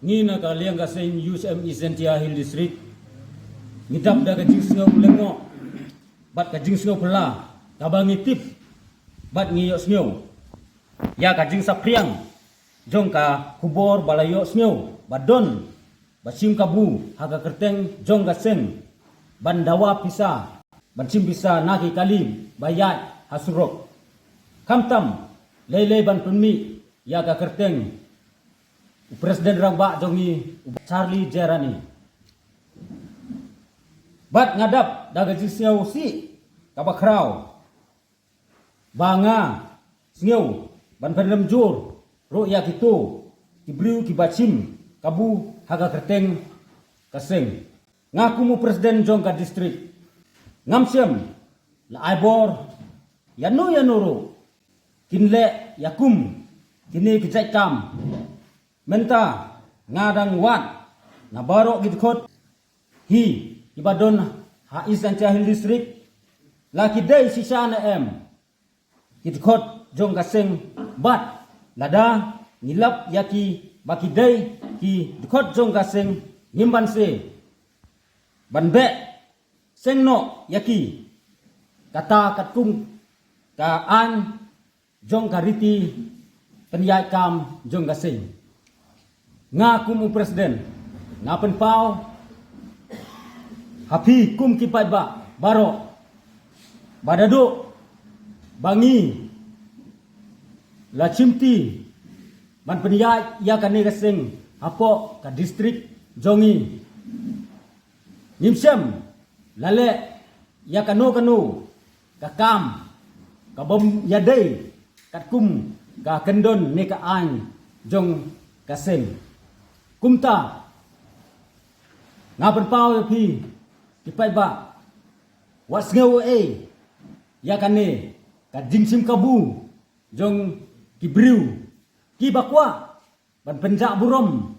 Ngi na ka liang ka sen USM Isentia Hill District. Ngidap da ka jing singaw lengo. Bat ka jing singaw pula. Kabang ngitip. Bat ngiyok singaw. Ya ka jing sapriang. Jong ka kubor balayo singaw. Badon. Basim kabu. Haga kerteng jong ka sen. Bandawa pisa. Basim pisa naki kalim. Bayat hasurok. Kamtam. Lele ban penmi. Ya ka kerteng. Presiden Rangba jongi Charlie Jerani. Bat ngadap daga jisiau si kabakrau. Banga singiau ban pendem jur ro ya kitu kibriu kibacim kabu haga kerteng kaseng. Ngaku mu presiden jong ka distrik. Ngamsem la aibor yanu kinle yakum kini kijai kam. Menta ngadang wat na barok gitkot hi ibadon ha Isentia Hill District laki day sisa na gitkot jong kaseng bat lada ngilap yaki baki day ki dikot jong kaseng ngimban se banbe sengno yaki kata katung ka an jong kariti penyai kam jong kaseng. Ngaku mu presiden ngapen pau hapi kum kipat ba baro badado bangi la cimti man peniyai ya kane kaseng apo ka distrik jongi nimsem lale ya kanu ka kam ka bom yadai kat kum ka kendon ne ka an jong kaseng kumta ngapen pau pi kipai ba was ngeu ya kane ka jingsim kabu jong kibriu ki bakwa ban penja burom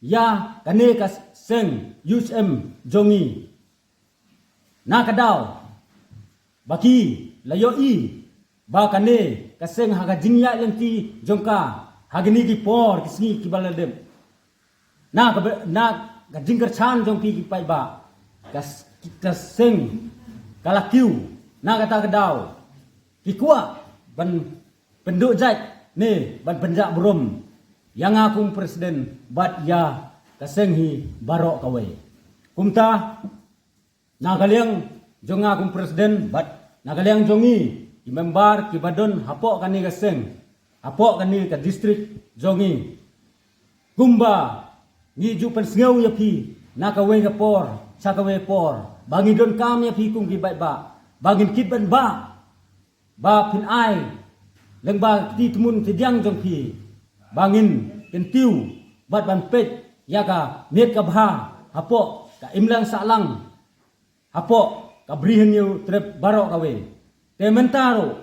ya kane ka seng USM jongi na kadau baki layoi ba kane ka seng haga jingya lenti jongka hagini ki por kisni ki baladem na gajing kerchan jong pi pai ba kas seng kalakiu na kata kedau kikua ban penduk jat ne ban penjak berom yang aku presiden bat ya kaseng hi barok kawe kumta na kaliang jong aku presiden bat na kaliang jongi ki member ki badon hapok kani kaseng hapok kani ka distrik jongi kumba ni ju pen sngeu ya pi nakawe ka por sakawe por bangi don kam ya pi kum ki bai ba bangin kit ban ba pin ai leng ba ti tumun ti diang jong pi bangin kentiu bat ban pet ya ka net ka bha hapo ka imlang salang hapo ka brihen yu trep barok kawe te mentaro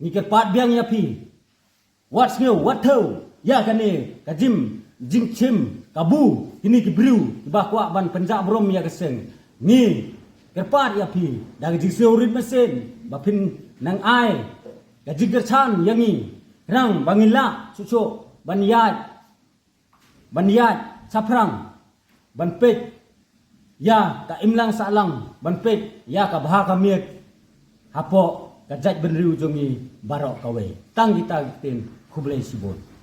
ni ke pat biang ya pi wat sngeu wat thau ya kane ka jim jing chim kabu ini kibriu bakwa ban penjak brom ya keseng ni kerpat ya pi dag jing seurit mesin bapin nang ai gajing kerchan yangi rang bangila susu banyat saprang ban pet ya ka imlang salang ban pet ya ka bah ka miet hapo gajat benriu jongi barok kawe tang kita tin kublai sibon.